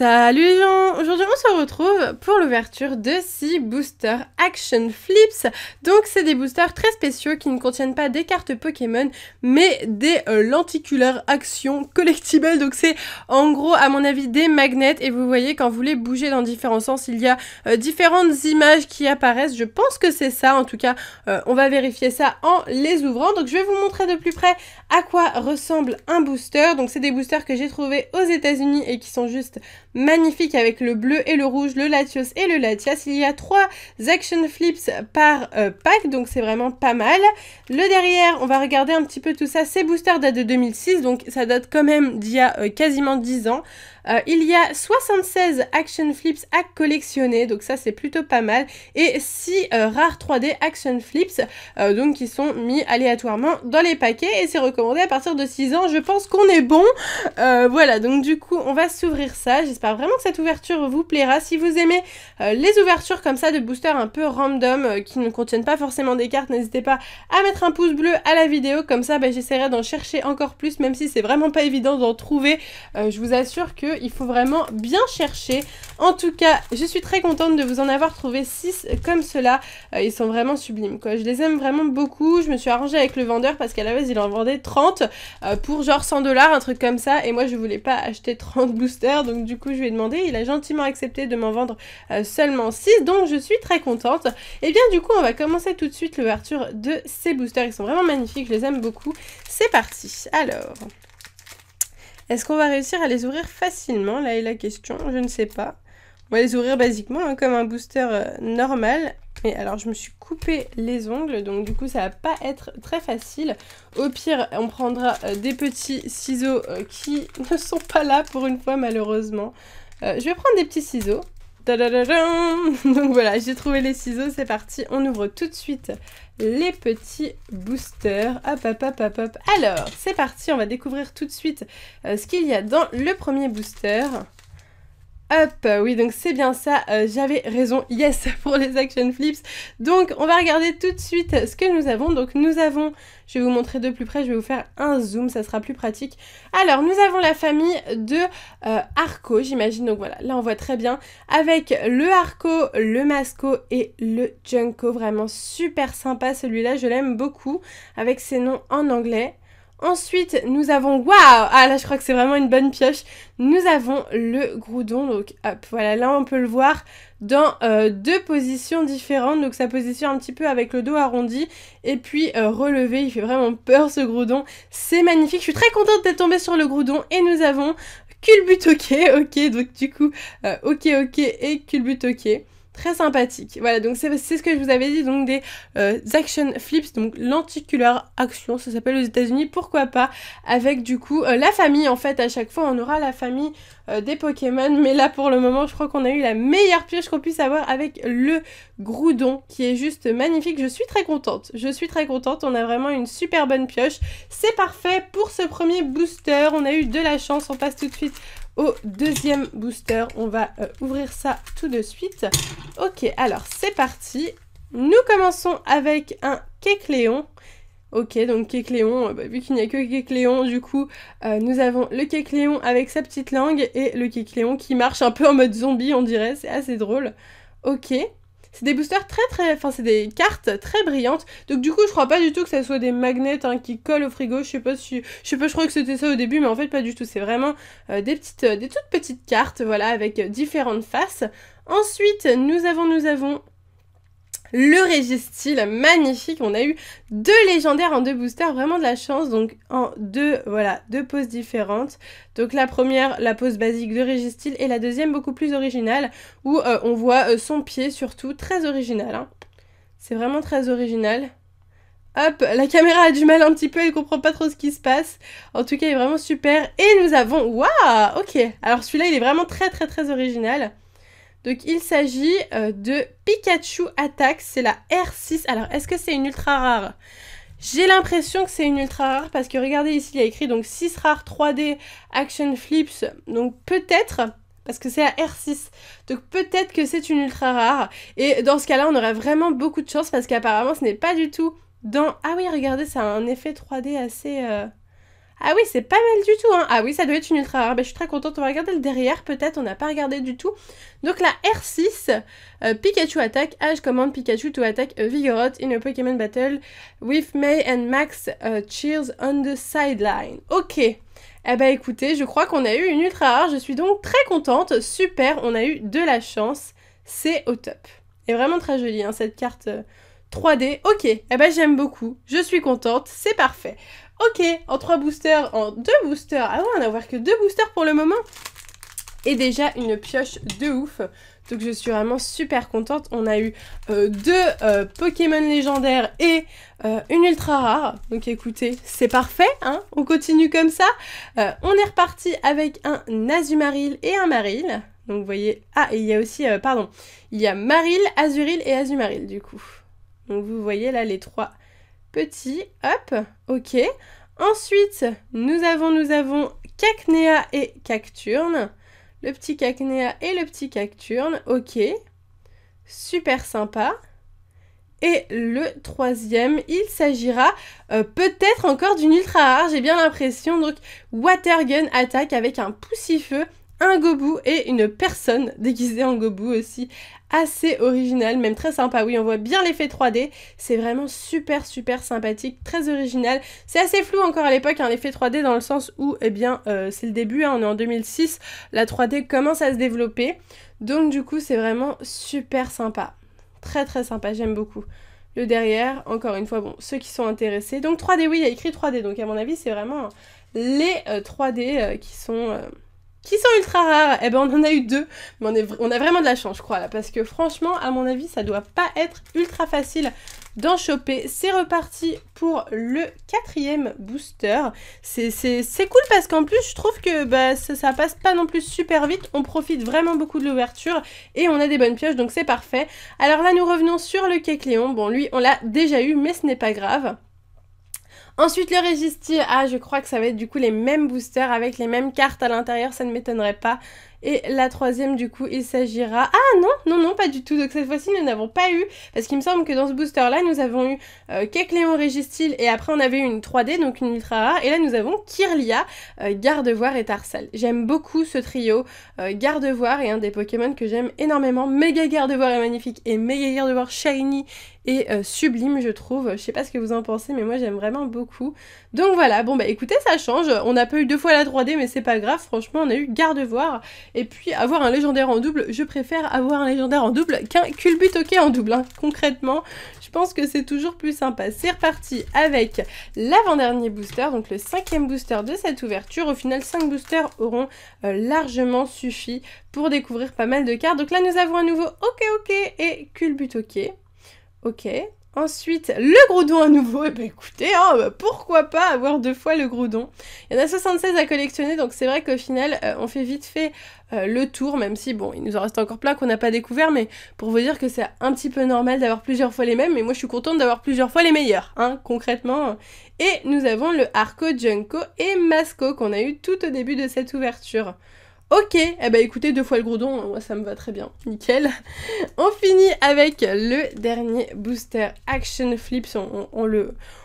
Salut les gens! Aujourd'hui on se retrouve pour l'ouverture de 6 boosters Action Flips. Donc c'est des boosters très spéciaux qui ne contiennent pas des cartes Pokémon mais des lenticulaires Action collectibles. Donc c'est en gros à mon avis des magnets et vous voyez quand vous les bougez dans différents sens il y a différentes images qui apparaissent. Je pense que c'est ça, en tout cas on va vérifier ça en les ouvrant. Donc je vais vous montrer de plus près à quoi ressemble un booster. Donc c'est des boosters que j'ai trouvés aux États-Unis et qui sont juste magnifique avec le bleu et le rouge, le Latios et le Latias. Il y a 3 Action Flips par pack, donc c'est vraiment pas mal. Le derrière, on va regarder un petit peu tout ça. Ces boosters datent de 2006, donc ça date quand même d'il y a quasiment 10 ans. Il y a 76 Action Flips à collectionner, donc ça c'est plutôt pas mal. Et 6 rares 3D Action Flips, donc qui sont mis aléatoirement dans les paquets. Et c'est recommandé à partir de 6 ans, je pense qu'on est bon. Voilà, donc du coup on va s'ouvrir ça. J'espère vraiment que cette ouverture vous plaira. Si vous aimez les ouvertures comme ça de boosters un peu random, qui ne contiennent pas forcément des cartes, n'hésitez pas à mettre un pouce bleu à la vidéo. Comme ça j'essaierai d'en chercher encore plus, même si c'est vraiment pas évident d'en trouver. Je vous assure que il faut vraiment bien chercher. En tout cas, je suis très contente de vous en avoir trouvé 6 comme cela. Ils sont vraiment sublimes, quoi. Je les aime vraiment beaucoup. Je me suis arrangée avec le vendeur parce qu'à la base, il en vendait 30 pour genre 100 $, un truc comme ça. Et moi, je voulais pas acheter 30 boosters. Donc du coup, je lui ai demandé. Il a gentiment accepté de m'en vendre seulement 6. Donc je suis très contente. Et bien du coup, on va commencer tout de suite l'ouverture de ces boosters. Ils sont vraiment magnifiques. Je les aime beaucoup. C'est parti. Alors... est-ce qu'on va réussir à les ouvrir facilement? Là est la question, je ne sais pas. On va les ouvrir basiquement, hein, comme un booster normal. Mais alors je me suis coupé les ongles, donc du coup ça va pas être très facile. Au pire, on prendra des petits ciseaux qui ne sont pas là pour une fois malheureusement. Je vais prendre des petits ciseaux. Donc voilà, j'ai trouvé les ciseaux, c'est parti. On ouvre tout de suite les petits boosters. Hop, hop, hop, hop, hop. Alors, c'est parti, on va découvrir tout de suite ce qu'il y a dans le premier booster. Hop, oui, donc c'est bien ça, j'avais raison, yes, pour les Action Flips. Donc, on va regarder tout de suite ce que nous avons. Donc, nous avons, je vais vous montrer de plus près, je vais vous faire un zoom, ça sera plus pratique. Alors, nous avons la famille de Arco, j'imagine, donc voilà, là on voit très bien, avec le Arco, le Masco et le Junco, vraiment super sympa celui-là, je l'aime beaucoup, avec ses noms en anglais. Ensuite, nous avons... waouh! Ah là, je crois que c'est vraiment une bonne pioche. Nous avons le Groudon. Donc, hop, voilà, là, on peut le voir dans 2 positions différentes. Donc, sa position un petit peu avec le dos arrondi. Et puis, relevé. Il fait vraiment peur, ce Groudon. C'est magnifique. Je suis très contente d'être tombée sur le Groudon. Et nous avons Culbutoke. Ok, donc du coup, ok et Culbutoke. Très sympathique. Voilà, donc c'est ce que je vous avais dit, donc des Action Flips, donc lenticulaire Action, ça s'appelle aux États-Unis, pourquoi pas, avec du coup la famille, en fait, à chaque fois on aura la famille des Pokémon, mais là pour le moment je crois qu'on a eu la meilleure pioche qu'on puisse avoir avec le Groudon, qui est juste magnifique. Je suis très contente, on a vraiment une super bonne pioche. C'est parfait pour ce premier booster, on a eu de la chance, on passe tout de suite au deuxième booster. On va ouvrir ça tout de suite. Ok, alors c'est parti. Nous commençons avec un Kecleon. Ok, donc Kecleon, vu qu'il n'y a que Kecleon, du coup, nous avons le Kecleon avec sa petite langue et le Kecleon qui marche un peu en mode zombie, on dirait. C'est assez drôle. Ok. C'est des boosters enfin c'est des cartes très brillantes. Donc du coup je crois pas du tout que ça soit des magnets hein, qui collent au frigo. Je crois que c'était ça au début, mais en fait pas du tout. C'est vraiment des toutes petites cartes, voilà, avec différentes faces. Ensuite nous avons le Registeel, magnifique. On a eu 2 légendaires en 2 boosters, vraiment de la chance. Donc en 2 poses différentes. Donc la première, la pose basique de Registeel, et la deuxième beaucoup plus originale, où on voit son pied surtout, très original. Hein. C'est vraiment très original. Hop, la caméra a du mal un petit peu, elle comprend pas trop ce qui se passe. En tout cas, il est vraiment super. Et nous avons, waouh, ok. Alors celui-là, il est vraiment très original. Donc il s'agit de Pikachu Attack, c'est la R6. Alors est-ce que c'est une ultra rare? J'ai l'impression que c'est une ultra rare parce que regardez ici, il y a écrit donc 6 rares 3D Action Flips. Donc peut-être, parce que c'est la R6, donc peut-être que c'est une ultra rare. Et dans ce cas-là, on aurait vraiment beaucoup de chance parce qu'apparemment ce n'est pas du tout dans... Ah oui, regardez, ça a un effet 3D assez... Ah oui, c'est pas mal du tout, hein. Ah oui, ça doit être une ultra rare. Bah, je suis très contente. On va regarder le derrière, peut-être. On n'a pas regardé du tout. Donc la R6, Pikachu attack, Ash command Pikachu to attack Vigoroth in a Pokémon battle with May and Max cheers on the sideline. Ok. Eh ben écoutez, je crois qu'on a eu une ultra rare. Je suis donc très contente. Super, on a eu de la chance. C'est au top. Et vraiment très jolie, hein, cette carte 3D. Ok, eh ben j'aime beaucoup. Je suis contente. C'est parfait. Ok, en 3 boosters, en 2 boosters. Ah ouais, on n'a voir que 2 boosters pour le moment. Et déjà une pioche de ouf. Donc je suis vraiment super contente. On a eu 2 Pokémon légendaires et une ultra rare. Donc écoutez, c'est parfait, hein. On continue comme ça. On est reparti avec un Azumarill et un Marill. Donc vous voyez... Ah, et il y a aussi... pardon. Il y a Marill, Azurill et Azumarill du coup. Donc vous voyez là les 3 petits. Hop, ok. Ensuite, nous avons Cacnea et Cacturne. Le petit Cacnea et le petit Cacturne. Ok. Super sympa. Et le troisième, il s'agira peut-être encore d'une ultra rare, j'ai bien l'impression. Donc, Water Gun attaque avec un poussifeu, un Gobu et une personne déguisée en Gobu aussi. Assez original, même très sympa. Oui, on voit bien l'effet 3D. C'est vraiment super sympathique, très original. C'est assez flou encore à l'époque, hein, l'effet 3D, dans le sens où, eh bien, c'est le début, hein, on est en 2006. La 3D commence à se développer. Donc, du coup, c'est vraiment super sympa. Très sympa, j'aime beaucoup. Le derrière, encore une fois, bon, ceux qui sont intéressés. Donc 3D, oui, il y a écrit 3D. Donc à mon avis, c'est vraiment les 3D qui sont ultra rares. Eh ben, on en a eu 2. Mais on a vraiment de la chance, je crois, là. Parce que franchement, à mon avis, ça doit pas être ultra facile d'en choper. C'est reparti pour le 4e booster. C'est cool parce qu'en plus, je trouve que bah, ça passe pas non plus super vite. On profite vraiment beaucoup de l'ouverture et on a des bonnes pioches, donc c'est parfait. Alors là, nous revenons sur le Kecleon. Bon, lui, on l'a déjà eu, mais ce n'est pas grave. Ensuite, le Registyl, ah, je crois que ça va être du coup les mêmes boosters avec les mêmes cartes à l'intérieur, ça ne m'étonnerait pas. Et la 3e, du coup, il s'agira... Ah non, pas du tout. Donc cette fois-ci, nous n'avons pas eu... Parce qu'il me semble que dans ce booster-là, nous avons eu Kecleon, Registyl, et après on avait eu une 3D, donc une ultra rare. Et là, nous avons Kirlia, Gardevoir et Tarsal. J'aime beaucoup ce trio. Gardevoir est un des Pokémon que j'aime énormément. Méga Gardevoir est magnifique, et Méga Gardevoir Shiny et sublime, je trouve. Je sais pas ce que vous en pensez, mais moi j'aime vraiment beaucoup. Donc voilà, bon bah écoutez, ça change. On n'a pas eu 2 fois la 3D, mais c'est pas grave. Franchement, on a eu Gardevoir. Et puis avoir un légendaire en double, je préfère avoir un légendaire en double qu'un Culbutoke en double, hein. Concrètement, je pense que c'est toujours plus sympa. C'est reparti avec l'avant-dernier booster, donc le 5e booster de cette ouverture. Au final, 5 boosters auront largement suffi pour découvrir pas mal de cartes. Donc là, nous avons un nouveau Ok et Culbutoke. Ok. Ensuite, le Groudon à nouveau. Et ben écoutez, hein, bah, pourquoi pas avoir 2 fois le Groudon. Il y en a 76 à collectionner, donc c'est vrai qu'au final, on fait vite fait le tour, même si, bon, il nous en reste encore plein qu'on n'a pas découvert, mais pour vous dire que c'est un petit peu normal d'avoir plusieurs fois les mêmes, mais moi je suis contente d'avoir plusieurs fois les meilleurs, hein, concrètement. Et nous avons le Arco, Junko et Masco qu'on a eu tout au début de cette ouverture. Ok, eh ben écoutez, 2 fois le Groudon, moi ça me va très bien, nickel. On finit avec le dernier booster Action Flips,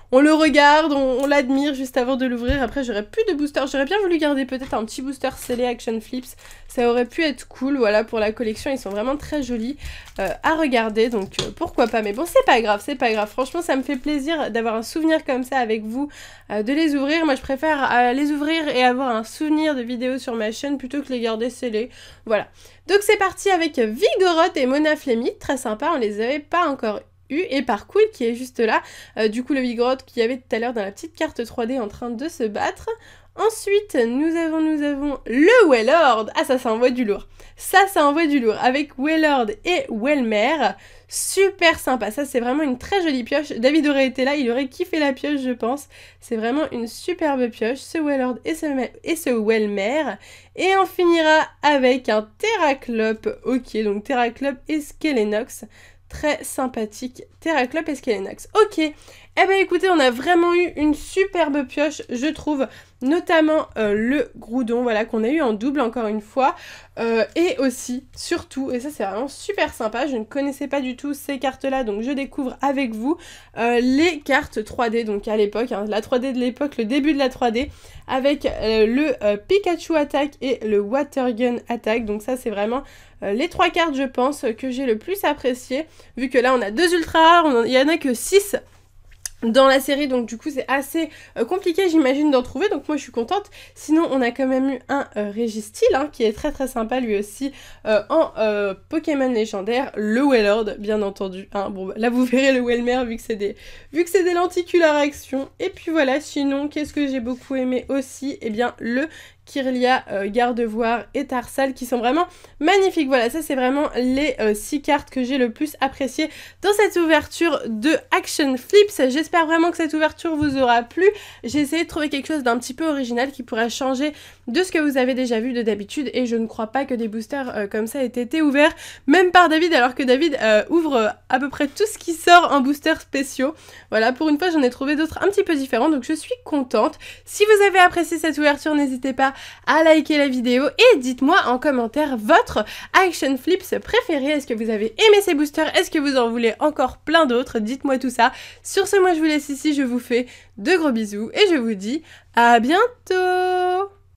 on le regarde, on l'admire juste avant de l'ouvrir. Après j'aurais plus de booster, j'aurais bien voulu garder peut-être un petit booster scellé Action Flips, ça aurait pu être cool, voilà, pour la collection, ils sont vraiment très jolis à regarder, donc pourquoi pas. Mais bon, c'est pas grave, franchement ça me fait plaisir d'avoir un souvenir comme ça avec vous, de les ouvrir. Moi je préfère les ouvrir et avoir un souvenir de vidéos sur ma chaîne plutôt que les garder scellés, voilà. Donc c'est parti avec Vigoroth et Monaflémite, très sympa, on les avait pas encore eu, et Parcool qui est juste là, du coup le Vigoroth qu'il y avait tout à l'heure dans la petite carte 3D en train de se battre. Ensuite, nous avons le Wailord. Ah, ça envoie du lourd. Ça envoie du lourd. Avec Wailord et Wailmer. Super sympa. Ça, c'est vraiment une très jolie pioche. David aurait été là, il aurait kiffé la pioche, je pense. C'est vraiment une superbe pioche, ce Wailord et ce Wailmer. Et on finira avec un Terraclope. Ok, donc Terraclope et Skelenox. Très sympathique, Terraclope et Skelenox. Ok, Eh ben écoutez, on a vraiment eu une superbe pioche, je trouve, notamment le Groudon, voilà, qu'on a eu en double encore une fois, et aussi, surtout, et ça c'est vraiment super sympa, je ne connaissais pas du tout ces cartes-là, donc je découvre avec vous les cartes 3D, donc à l'époque, hein, la 3D de l'époque, le début de la 3D, avec le Pikachu Attack et le Water Gun Attack, donc ça c'est vraiment les 3 cartes, je pense, que j'ai le plus apprécié, vu que là on a 2 ultra rares, il y en a que 6 dans la série, donc du coup c'est assez compliqué j'imagine d'en trouver, donc moi je suis contente. Sinon on a quand même eu un Registeel, hein, qui est très très sympa lui aussi, en Pokémon légendaire, le Wailord bien entendu, hein. Bon là vous verrez le Wailmer vu que c'est des lenticules à réaction. Et puis voilà, sinon qu'est-ce que j'ai beaucoup aimé aussi, eh bien le Kirlia, Gardevoir et Tarsal qui sont vraiment magnifiques. Voilà, ça c'est vraiment les 6 cartes que j'ai le plus appréciées dans cette ouverture de Action Flips. J'espère vraiment que cette ouverture vous aura plu. J'ai essayé de trouver quelque chose d'un petit peu original qui pourrait changer de ce que vous avez déjà vu de d'habitude, et je ne crois pas que des boosters comme ça aient été ouverts, même par David, alors que David ouvre à peu près tout ce qui sort en boosters spéciaux. Voilà, pour une fois j'en ai trouvé d'autres un petit peu différents, donc je suis contente. Si vous avez apprécié cette ouverture, n'hésitez pas à liker la vidéo et dites-moi en commentaire votre Action Flips préféré. Est-ce que vous avez aimé ces boosters? Est-ce que vous en voulez encore plein d'autres? Dites-moi tout ça. Sur ce, moi je vous laisse ici, je vous fais de gros bisous et je vous dis à bientôt!